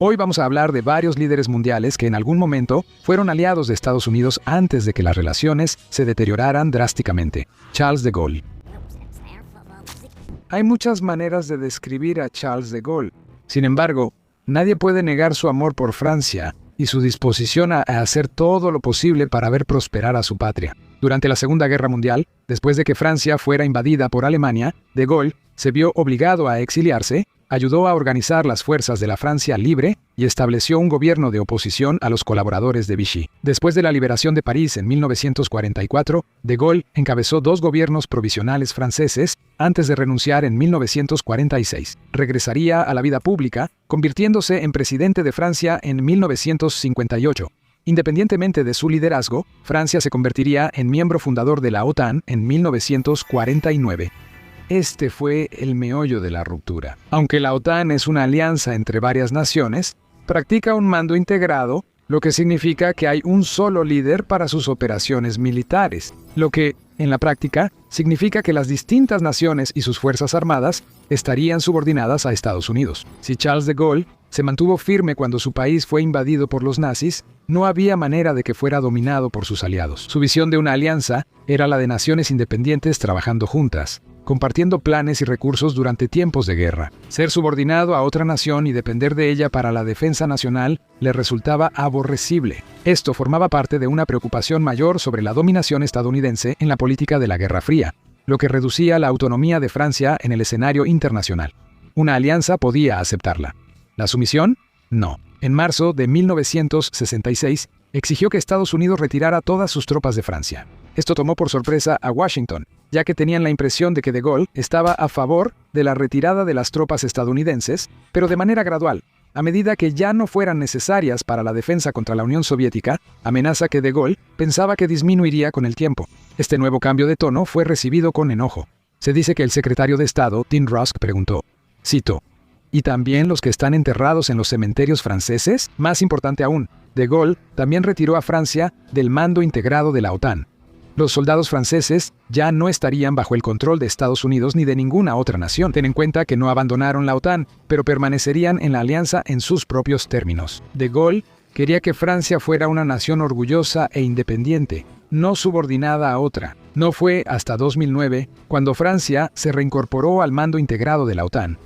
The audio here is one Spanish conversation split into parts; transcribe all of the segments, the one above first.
Hoy vamos a hablar de varios líderes mundiales que en algún momento fueron aliados de Estados Unidos antes de que las relaciones se deterioraran drásticamente. Charles de Gaulle. Hay muchas maneras de describir a Charles de Gaulle. Sin embargo, nadie puede negar su amor por Francia y su disposición a hacer todo lo posible para ver prosperar a su patria. Durante la Segunda Guerra Mundial, después de que Francia fuera invadida por Alemania, de Gaulle se vio obligado a exiliarse, ayudó a organizar las fuerzas de la Francia libre y estableció un gobierno de oposición a los colaboradores de Vichy. Después de la liberación de París en 1944, de Gaulle encabezó 2 gobiernos provisionales franceses antes de renunciar en 1946. Regresaría a la vida pública, convirtiéndose en presidente de Francia en 1958. Independientemente de su liderazgo, Francia se convertiría en miembro fundador de la OTAN en 1949. Este fue el meollo de la ruptura. Aunque la OTAN es una alianza entre varias naciones, practica un mando integrado, lo que significa que hay un solo líder para sus operaciones militares, lo que, en la práctica, significa que las distintas naciones y sus fuerzas armadas estarían subordinadas a Estados Unidos. Si Charles de Gaulle se mantuvo firme cuando su país fue invadido por los nazis, no había manera de que fuera dominado por sus aliados. Su visión de una alianza era la de naciones independientes trabajando juntas, compartiendo planes y recursos durante tiempos de guerra. Ser subordinado a otra nación y depender de ella para la defensa nacional le resultaba aborrecible. Esto formaba parte de una preocupación mayor sobre la dominación estadounidense en la política de la Guerra Fría, lo que reducía la autonomía de Francia en el escenario internacional. Una alianza podía aceptarla. ¿La sumisión? No. En marzo de 1966, exigió que Estados Unidos retirara todas sus tropas de Francia. Esto tomó por sorpresa a Washington, ya que tenían la impresión de que de Gaulle estaba a favor de la retirada de las tropas estadounidenses, pero de manera gradual, a medida que ya no fueran necesarias para la defensa contra la Unión Soviética, amenaza que de Gaulle pensaba que disminuiría con el tiempo. Este nuevo cambio de tono fue recibido con enojo. Se dice que el secretario de Estado, Tim Rusk, preguntó, cito, ¿y también los que están enterrados en los cementerios franceses? Más importante aún, de Gaulle también retiró a Francia del mando integrado de la OTAN. Los soldados franceses ya no estarían bajo el control de Estados Unidos ni de ninguna otra nación. Ten en cuenta que no abandonaron la OTAN, pero permanecerían en la alianza en sus propios términos. De Gaulle quería que Francia fuera una nación orgullosa e independiente, no subordinada a otra. No fue hasta 2009 cuando Francia se reincorporó al mando integrado de la OTAN.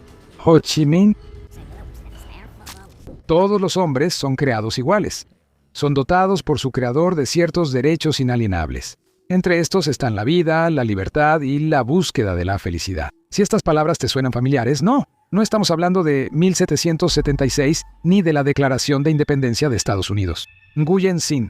Ho Chi Minh. Todos los hombres son creados iguales. Son dotados por su creador de ciertos derechos inalienables. Entre estos están la vida, la libertad y la búsqueda de la felicidad. Si estas palabras te suenan familiares, no estamos hablando de 1776 ni de la Declaración de Independencia de Estados Unidos. Nguyen Sinh.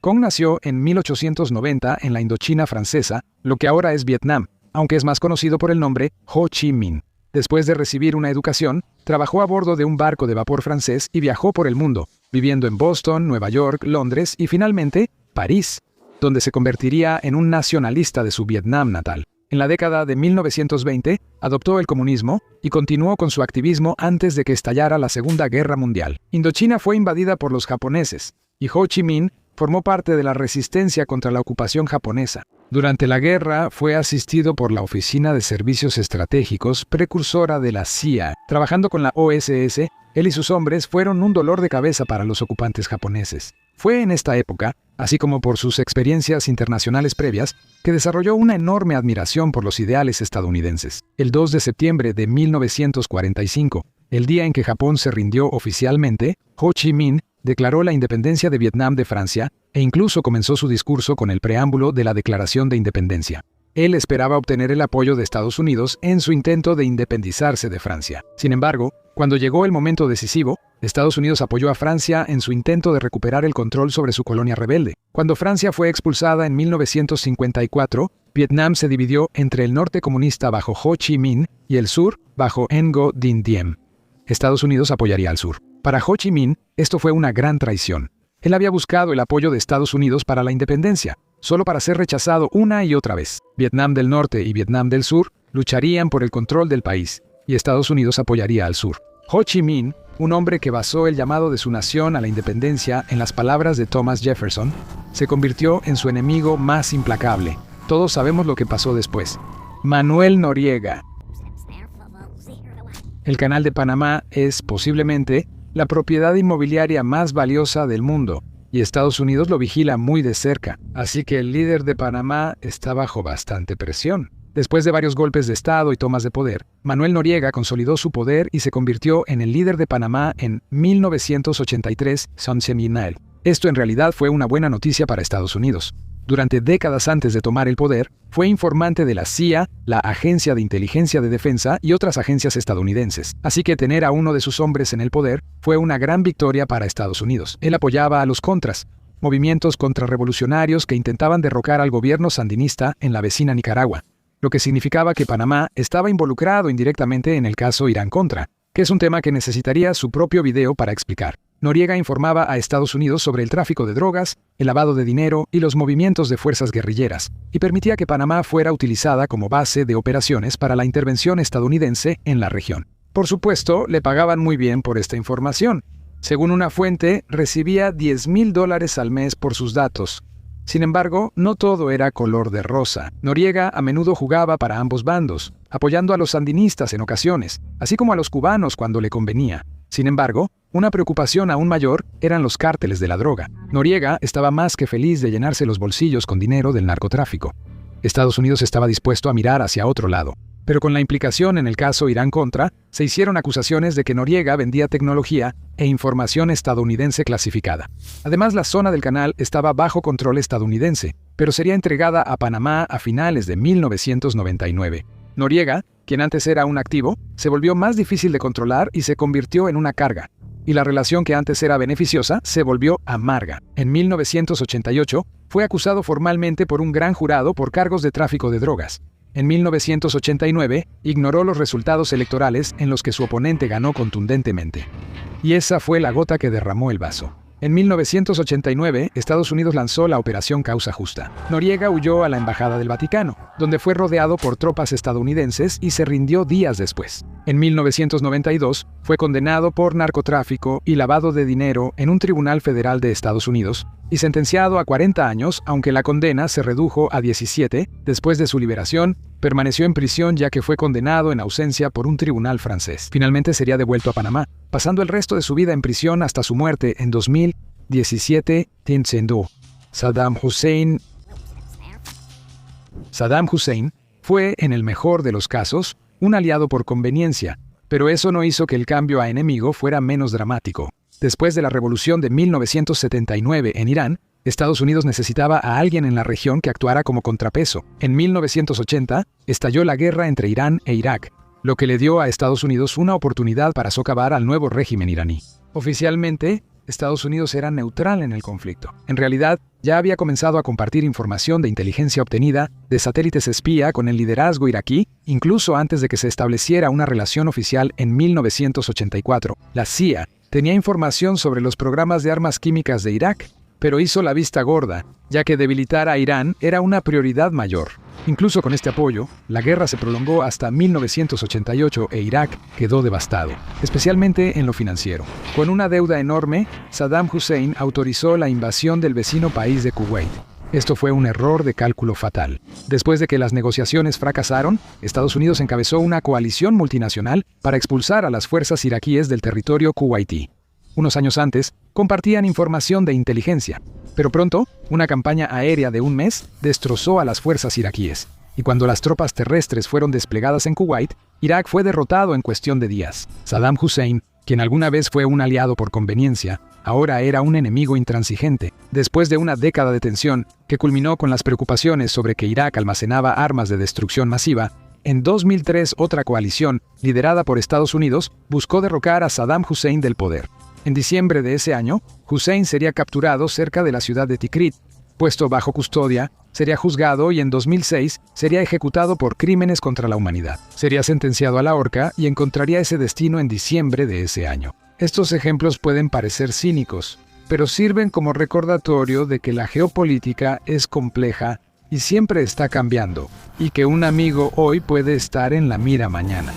Kong nació en 1890 en la Indochina francesa, lo que ahora es Vietnam, aunque es más conocido por el nombre Ho Chi Minh. Después de recibir una educación, trabajó a bordo de un barco de vapor francés y viajó por el mundo, viviendo en Boston, Nueva York, Londres y finalmente París, donde se convertiría en un nacionalista de su Vietnam natal. En la década de 1920, adoptó el comunismo y continuó con su activismo antes de que estallara la Segunda Guerra Mundial. Indochina fue invadida por los japoneses, y Ho Chi Minh formó parte de la resistencia contra la ocupación japonesa. Durante la guerra, fue asistido por la Oficina de Servicios Estratégicos, precursora de la CIA. Trabajando con la OSS, él y sus hombres fueron un dolor de cabeza para los ocupantes japoneses. Fue en esta época, así como por sus experiencias internacionales previas, que desarrolló una enorme admiración por los ideales estadounidenses. El 2 de septiembre de 1945, el día en que Japón se rindió oficialmente, Ho Chi Minh declaró la independencia de Vietnam de Francia e incluso comenzó su discurso con el preámbulo de la Declaración de Independencia. Él esperaba obtener el apoyo de Estados Unidos en su intento de independizarse de Francia. Sin embargo, cuando llegó el momento decisivo, Estados Unidos apoyó a Francia en su intento de recuperar el control sobre su colonia rebelde. Cuando Francia fue expulsada en 1954, Vietnam se dividió entre el norte comunista bajo Ho Chi Minh y el sur bajo Ngo Dinh Diem. Estados Unidos apoyaría al sur. Para Ho Chi Minh, esto fue una gran traición. Él había buscado el apoyo de Estados Unidos para la independencia, solo para ser rechazado una y otra vez. Vietnam del Norte y Vietnam del Sur lucharían por el control del país, y Estados Unidos apoyaría al sur. Ho Chi Minh, un hombre que basó el llamado de su nación a la independencia en las palabras de Thomas Jefferson, se convirtió en su enemigo más implacable. Todos sabemos lo que pasó después. Manuel Noriega. El Canal de Panamá es, posiblemente, la propiedad inmobiliaria más valiosa del mundo, y Estados Unidos lo vigila muy de cerca, así que el líder de Panamá está bajo bastante presión. Después de varios golpes de Estado y tomas de poder, Manuel Noriega consolidó su poder y se convirtió en el líder de Panamá en 1983, Seminal. Esto en realidad fue una buena noticia para Estados Unidos. Durante décadas antes de tomar el poder, fue informante de la CIA, la Agencia de Inteligencia de Defensa y otras agencias estadounidenses. Así que tener a uno de sus hombres en el poder fue una gran victoria para Estados Unidos. Él apoyaba a los Contras, movimientos contrarrevolucionarios que intentaban derrocar al gobierno sandinista en la vecina Nicaragua, lo que significaba que Panamá estaba involucrado indirectamente en el caso Irán-Contra, que es un tema que necesitaría su propio video para explicar. Noriega informaba a Estados Unidos sobre el tráfico de drogas, el lavado de dinero y los movimientos de fuerzas guerrilleras, y permitía que Panamá fuera utilizada como base de operaciones para la intervención estadounidense en la región. Por supuesto, le pagaban muy bien por esta información. Según una fuente, recibía $10,000 al mes por sus datos. Sin embargo, no todo era color de rosa. Noriega a menudo jugaba para ambos bandos, apoyando a los sandinistas en ocasiones, así como a los cubanos cuando le convenía. Sin embargo, una preocupación aún mayor eran los cárteles de la droga. Noriega estaba más que feliz de llenarse los bolsillos con dinero del narcotráfico. Estados Unidos estaba dispuesto a mirar hacia otro lado. Pero con la implicación en el caso Irán-Contra, se hicieron acusaciones de que Noriega vendía tecnología e información estadounidense clasificada. Además, la zona del canal estaba bajo control estadounidense, pero sería entregada a Panamá a finales de 1999. Noriega, quien antes era un activo, se volvió más difícil de controlar y se convirtió en una carga. Y la relación que antes era beneficiosa se volvió amarga. En 1988, fue acusado formalmente por un gran jurado por cargos de tráfico de drogas. En 1989, ignoró los resultados electorales en los que su oponente ganó contundentemente. Y esa fue la gota que derramó el vaso. En 1989, Estados Unidos lanzó la Operación Causa Justa. Noriega huyó a la Embajada del Vaticano, donde fue rodeado por tropas estadounidenses y se rindió días después. En 1992, fue condenado por narcotráfico y lavado de dinero en un tribunal federal de Estados Unidos y sentenciado a 40 años, aunque la condena se redujo a 17. Después de su liberación, permaneció en prisión ya que fue condenado en ausencia por un tribunal francés. Finalmente sería devuelto a Panamá, pasando el resto de su vida en prisión hasta su muerte en 2017. Saddam Hussein fue, en el mejor de los casos, un aliado por conveniencia, pero eso no hizo que el cambio a enemigo fuera menos dramático. Después de la revolución de 1979 en Irán, Estados Unidos necesitaba a alguien en la región que actuara como contrapeso. En 1980, estalló la guerra entre Irán e Irak, lo que le dio a Estados Unidos una oportunidad para socavar al nuevo régimen iraní. Oficialmente, Estados Unidos era neutral en el conflicto. En realidad, ya había comenzado a compartir información de inteligencia obtenida de satélites espía con el liderazgo iraquí, incluso antes de que se estableciera una relación oficial en 1984. La CIA tenía información sobre los programas de armas químicas de Irak, pero hizo la vista gorda, ya que debilitar a Irán era una prioridad mayor. Incluso con este apoyo, la guerra se prolongó hasta 1988 e Irak quedó devastado, especialmente en lo financiero. Con una deuda enorme, Saddam Hussein autorizó la invasión del vecino país de Kuwait. Esto fue un error de cálculo fatal. Después de que las negociaciones fracasaron, Estados Unidos encabezó una coalición multinacional para expulsar a las fuerzas iraquíes del territorio kuwaití. Unos años antes, compartían información de inteligencia, pero pronto, una campaña aérea de un mes destrozó a las fuerzas iraquíes, y cuando las tropas terrestres fueron desplegadas en Kuwait, Irak fue derrotado en cuestión de días. Saddam Hussein, quien alguna vez fue un aliado por conveniencia, ahora era un enemigo intransigente. Después de una década de tensión, que culminó con las preocupaciones sobre que Irak almacenaba armas de destrucción masiva, en 2003 otra coalición, liderada por Estados Unidos, buscó derrocar a Saddam Hussein del poder. En diciembre de ese año, Hussein sería capturado cerca de la ciudad de Tikrit, puesto bajo custodia, sería juzgado y en 2006 sería ejecutado por crímenes contra la humanidad. Sería sentenciado a la horca y encontraría ese destino en diciembre de ese año. Estos ejemplos pueden parecer cínicos, pero sirven como recordatorio de que la geopolítica es compleja y siempre está cambiando, y que un amigo hoy puede estar en la mira mañana.